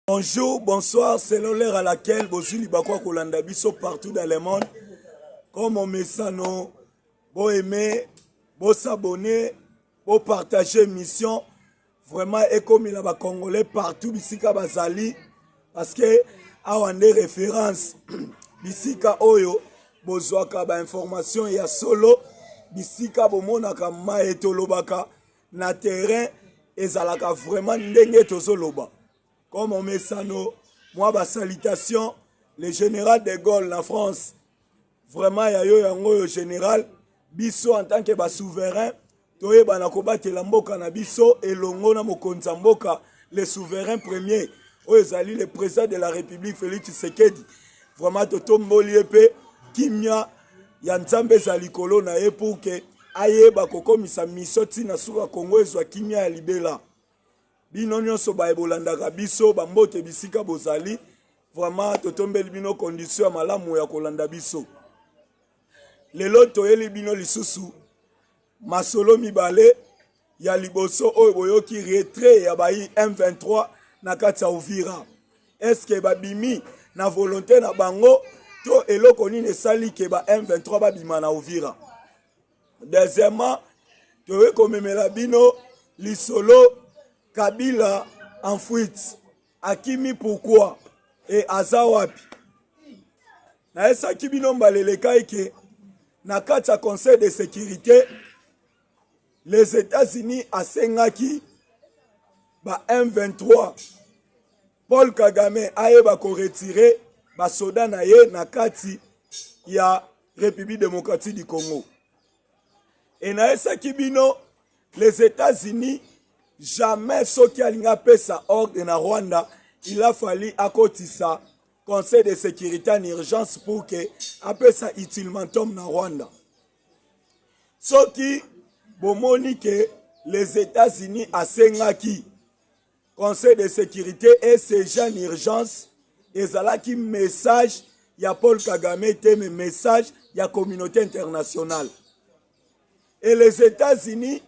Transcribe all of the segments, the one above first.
Bonjour, bonsoir, c'est l'heure à laquelle Bozuli Bakwa Kolanda Biso partout dans le monde. Comme on met ça, non, bon aimer, bon s'abonner, bon partager mission. Vraiment, et comme il y a Congolais partout, Bisika Bazali, parce que a on des références, Bisika Oyo, Bozwaka ba information ya solo, Bisika Bomonaka Maetolobaka, na terrain, ezalaka vraiment ndenge tozoloba. Comme on met ça, moi, ma salutation, le général de Gaulle en France, vraiment, il y a eu un général, biso en tant que souverain, toye banakoba telamboka na biso, et longo na mokonzamboka, le souverain premier, oyezali le président de la République, Félix Tshisekedi. Vraiment, totombo liepe, kimia, yanzambe zalikolo na ye pour que aye bakokomisa miso tina suka Congo ezwa kimia ya libela. Bino nyonso baebolandaka biso bambote bisika bozali vraiment totombeli bino condition ya malamu ya kolanda biso. Lelo toyeli bino lisusu masolo mibale ya liboso oyo boyoki retrait ya bayi M23 na kati ya Uvira. Est-ce que babimi na volonté na bango to eloko nini esali ke ba M23 babima na Uvira? Deuxièmement, toye komemela bino lisolo Kabila en fuite. Akimi pourquoi? Et Azawapi. Na esa kibino mbaleleka ike na kati ya Conseil de sécurité les États-Unis asengaki ba M23 Paul Kagame ayeba ko retirer ba soda na ye na kati ya République démocratique du Congo. Et na esa kibino les États-Unis jamais ce qui a pesa ordre na Rwanda, il a fallu akotisa Conseil de sécurité en urgence pour que apesa utilement tombe na Rwanda. Ce qui bomoni que les États-Unis a sengaki Conseil de sécurité et ces gens en urgence et zalaki message ya Paul Kagame teme message ya communauté internationale. Et les États-Unis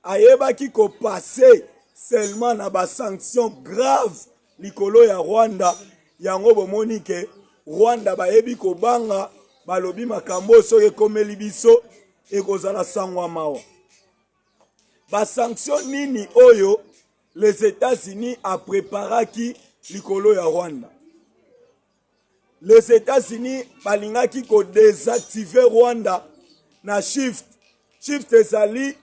ayeba ki ko passer seulement na ba sanction grave likolo ya Rwanda yango bomoni ke Rwanda bayebi ko banga balobi makambo so ekomeli biso ekozala sangwa mawa. Ba sanction nini oyo les États-Unis a préparaki likolo ya Rwanda? Les États-Unis balingaki ko désactiver Rwanda na shift ezali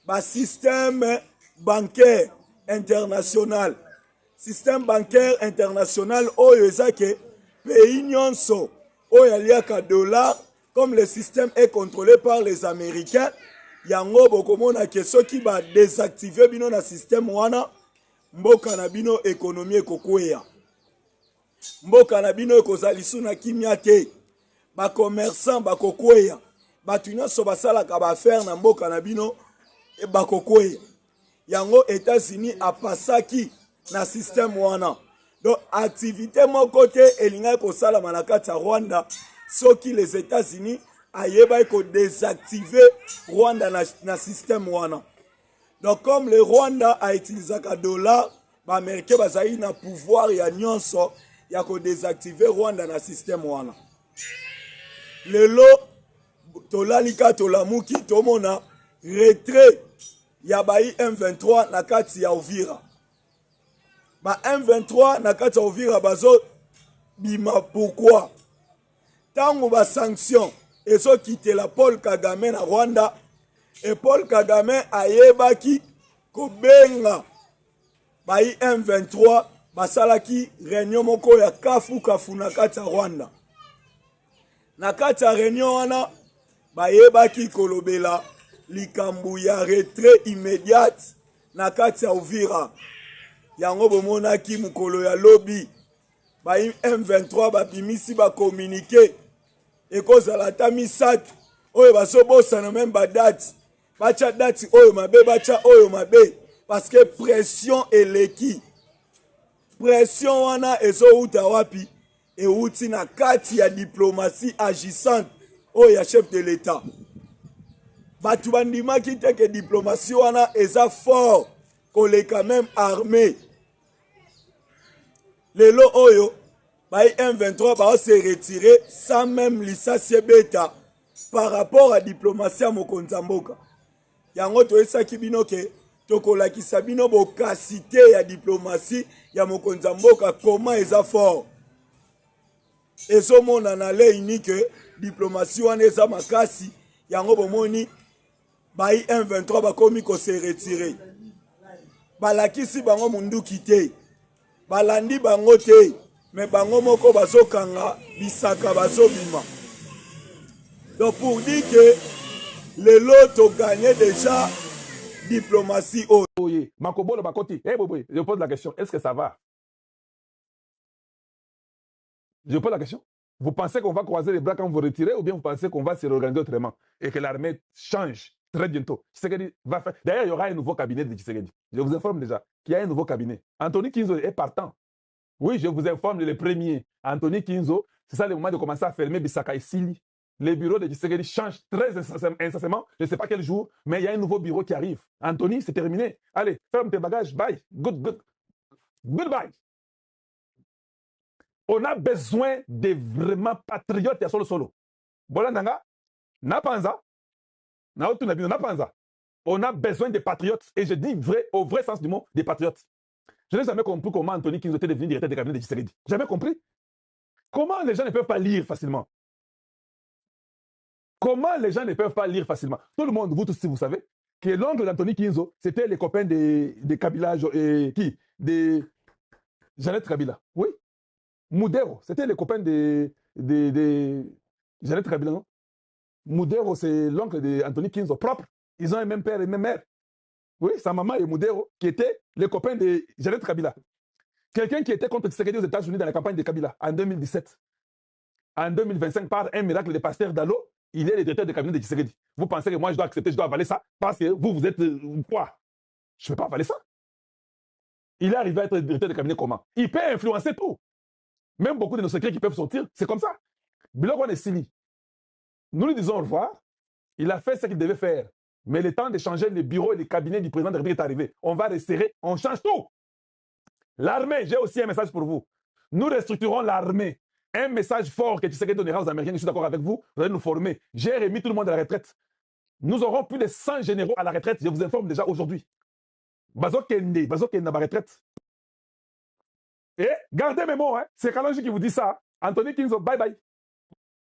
ba système bancaire international. Système bancaire international oyo ezake pays nyonso oyo aliaka dollar comme le système est contrôlé par les Américains. Yango bokomona ke soki ba désactiver bino na système wana mboka na bino économie ekokweya. Mboka na bino ekozalisu na kimia te. Ba commerçant bakokweya. Batu nyonso basalaka ba affaire na mboka na bino bakokwe yango États-Unis a pasaki na système wana. Donc activité mon côté elinga ko sala manakata Rwanda soki les États-Unis ayeba ko désactiver Rwanda na système wana. Donc comme le Rwanda a utilisé ka dollar, ba américain bazali na pouvoir ya nyonso ya ko désactiver Rwanda na système wana. Lelo tolalika tolamuki tomona retrait ya bayi M23 na kati ya Uvira. Ba M23 na kati ya Uvira bazo bima pourquoi? Tango ba sanction ezo quitter la Paul Kagame na Rwanda et Paul Kagame ayebaki ko benga bayi M23 basalaki réunion moko ya kafu na kati ya Rwanda. Na kati ya réunion wana bayebaki kolobela likambu ya retrait immédiate na kati ya Uvira. Yango bomonaki mukolo ya lobby ba M23 babimisi ba communiquer ekozala ta misatu oyo basobosana même ba date bacha date oyo mabe bacha oyo mabe parce que pression eleki. Pression wana ezouta wapi? Euti na kati ya diplomatie agissante oyo ya chef de l'État. Batu bandimaki te ke diplomatie wana eza fort koleka même armée. lelo oyo bayi M23 bao se retirer sans même lisasi ebeta par rapport à diplomatie ya mokonzi ya mboka. Yango toyesaki bino ke tokolakisa bino bokasi te ya diplomatie ya mokonzi ya mboka koma eza fort. Ezomonana lei ni ke diplomatie wana eza makasi, yango bomoni bayi M23 bakomi kose retirer. Balakisi bango munduki te, balandi bango te, me bango moko bazokanga bisaka bazobima. Donc pour dire que le lot gagné déjà diplomatie. Oui, Makobolo Bakoti, eh boy, je pose la question, est-ce que ça va? Je pose la question. Vous pensez qu'on va croiser les bras quand vous vous retirez ou bien vous pensez qu'on va se réorganiser autrement et que l'armée change très bientôt? Tshisekedi va faire. D'ailleurs, il y aura un nouveau cabinet de Tshisekedi. Je vous informe déjà qu'il y a un nouveau cabinet. Anthony Kinzo est partant. Oui, je vous informe le premier. Anthony Kinzo, c'est ça le moment de commencer à fermer Bissaka et Sili. Les bureaux de Tshisekedi changent très incessamment. Je ne sais pas quel jour, mais il y a un nouveau bureau qui arrive. Anthony, c'est terminé. Allez, ferme tes bagages. Bye. Goodbye. On a besoin de vraiment patriotes à solo. Bolandanga, Napanza, Napanza. On a besoin de patriotes. Et je dis vrai, au vrai sens du mot, des patriotes. Je n'ai jamais compris comment Anthony Kinzo était devenu directeur de cabinet de Tshisekedi. Jamais compris. Comment les gens ne peuvent pas lire facilement? Comment les gens ne peuvent pas lire facilement? Tout le monde, vous tous, vous savez, que l'oncle d'Anthony Kinzo, c'était les copains de Kabila, de Jeannette Kabila. Oui. Moudero, c'était les copains de Jeannette Kabila, non? Moudero, c'est l'oncle d'Anthony Kinzo, propre. Ils ont un même père et même mère. Oui, sa maman et Moudero, qui étaient les copains de Jeannette Kabila. Quelqu'un qui était contre Tshisekedi aux États-Unis dans la campagne de Kabila en 2017. En 2025, par un miracle de Pasteur Dalo, il est le directeur de cabinet de Tshisekedi. Vous pensez que moi, je dois accepter, je dois avaler ça parce que vous êtes quoi? Je ne peux pas avaler ça. Il est arrivé à être directeur de cabinet comment? Il peut influencer tout. Même beaucoup de nos secrets qui peuvent sortir, c'est comme ça. Biloko Nesili, nous lui disons au revoir. Il a fait ce qu'il devait faire. Mais le temps de changer le bureau et le cabinet du président de la République est arrivé. On va resserrer, on change tout. L'armée, j'ai aussi un message pour vous. Nous restructurons l'armée. Un message fort que Tshisekedi donnera aux Américains, je suis d'accord avec vous, vous allez nous former. J'ai remis tout le monde à la retraite. Nous aurons plus de 100 généraux à la retraite, je vous informe déjà aujourd'hui. Bazo Kende à la retraite. Et gardez mes mots, hein. C'est Kalonji qui vous dit ça. Anthony Kinzo, bye bye.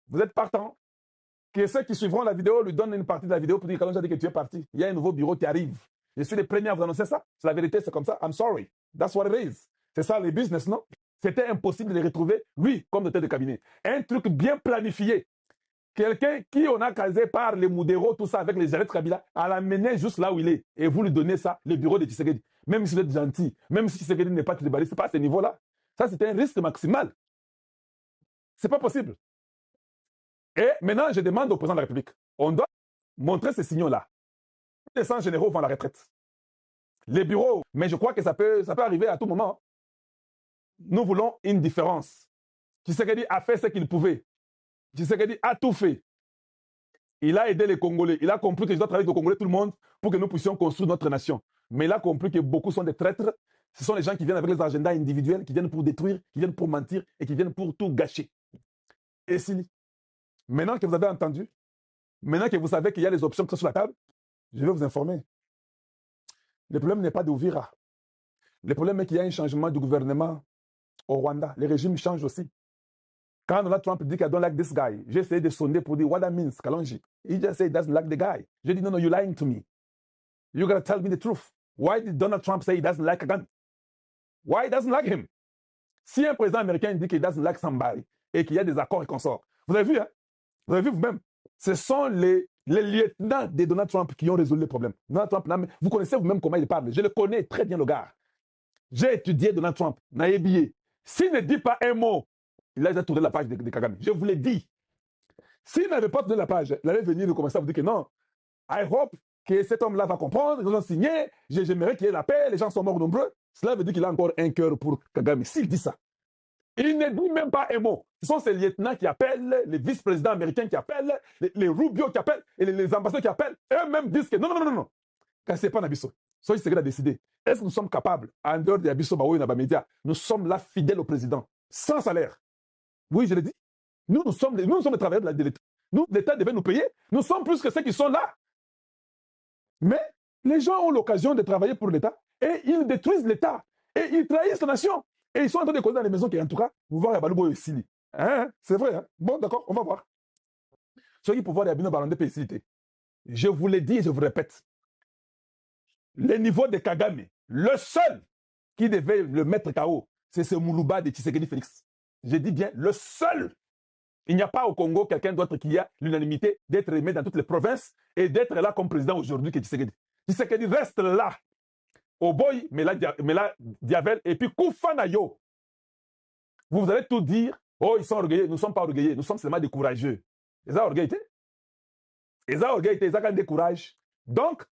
Vous êtes partant. Que ceux qui suivront la vidéo lui donnent une partie de la vidéo pour dire que Kalonji a dit que tu es parti. Il y a un nouveau bureau qui arrive. Je suis le premier à vous annoncer ça. C'est la vérité, c'est comme ça. I'm sorry. That's what it is. C'est ça les business, non? C'était impossible de les retrouver, lui, comme directeur de cabinet. Un truc bien planifié. Quelqu'un qui on a casé par les Moudero, tout ça, avec les Jeannette Kabila, à l'amener juste là où il est. Et vous lui donnez ça, le bureau de Tshisekedi. Même si vous êtes gentil, même si Tshisekedi n'est pas tribaliste, c'est pas à ce niveau-là. Ça, c'est un risque maximal. C'est pas possible. Et maintenant, je demande au président de la République, on doit montrer ces signaux-là. Les 100 généraux vont à la retraite. Les bureaux, mais je crois que ça peut arriver à tout moment. Nous voulons une différence. Tshisekedi a fait ce qu'il pouvait. Tshisekedi a tout fait. Il a aidé les Congolais. Il a compris que je dois travailler avec les Congolais, tout le monde, pour que nous puissions construire notre nation. Mais il a compris que beaucoup sont des traîtres. Ce sont les gens qui viennent avec les agendas individuels, qui viennent pour détruire, qui viennent pour mentir et qui viennent pour tout gâcher. Et si, maintenant que vous avez entendu, maintenant que vous savez qu'il y a les options qui sont sur la table, je vais vous informer. Le problème n'est pas d'Ouvira. Le problème est qu'il y a un changement du gouvernement au Rwanda. Les régimes changent aussi. Quand Donald Trump dit qu'il don't like this guy, j'ai essayé de sonder pour dire what that means, Kalonji. He just said he doesn't like the guy. J'ai dit non, you're lying to me. You gotta tell me the truth. Why did Donald Trump say he doesn't like Kagame? Why he doesn't like him? Si un président américain dit qu'il doesn't like somebody et qu'il y a des accords et consorts, vous avez vu, hein? Vous avez vu vous-même. Ce sont les lieutenants de Donald Trump qui ont résolu le problème. Donald Trump, vous connaissez vous-même comment il parle. Je le connais très bien, le gars. J'ai étudié Donald Trump. Naïbié. S'il ne dit pas un mot, il a déjà tourné la page de Kagame. Je vous l'ai dit. S'il n'avait pas tourné la page, il allait venir et commencer à vous dire que non. I hope que cet homme-là va comprendre, ils ont signé, j'aimerais qu'il y ait la paix, les gens sont morts nombreux. Cela veut dire qu'il a encore un cœur pour Kagame. S'il dit ça, il ne dit même pas un mot. Ce sont ces lieutenants qui appellent, les vice-présidents américains qui appellent, les Rubio qui appellent, et les ambassadeurs qui appellent. Eux-mêmes disent que non. Car c'est pas Nabiso. Soy Tshisekedi a décidé. Est-ce que nous sommes capables, en dehors de Abisso Baoui et médias, nous sommes là fidèles au président, sans salaire? Oui, je l'ai dit. Nous sommes les travailleurs de l'État. Nous, l'État devait nous payer. Nous sommes plus que ceux qui sont là. Mais les gens ont l'occasion de travailler pour l'État et ils détruisent l'État. Et ils trahissent la nation. Et ils sont en train de causer dans les maisons qui, en tout cas, vous voyez Baloubo et Sili. Hein? C'est vrai. Hein? Bon, d'accord, on va voir. Ceux qui pouvoir Abino Barandé Pécilité. Je vous l'ai dit et je vous répète. Le niveau de Kagame, le seul qui devait le mettre KO, c'est ce Moulouba de Tshisekedi Félix. Je dis bien le seul. Il n'y a pas au Congo quelqu'un d'autre qui a l'unanimité d'être aimé dans toutes les provinces et d'être là comme président aujourd'hui que Tshisekedi. Tshisekedi reste là. Au boy, mais là, Diavel, et puis Koufanayo. Vous allez tout dire, oh, ils sont orgueilleux. Nous ne sommes pas orgueilleux, nous sommes seulement des courageux. Ils ont orgueillité. Ils ont orgueillité, ils ont des courage. Donc,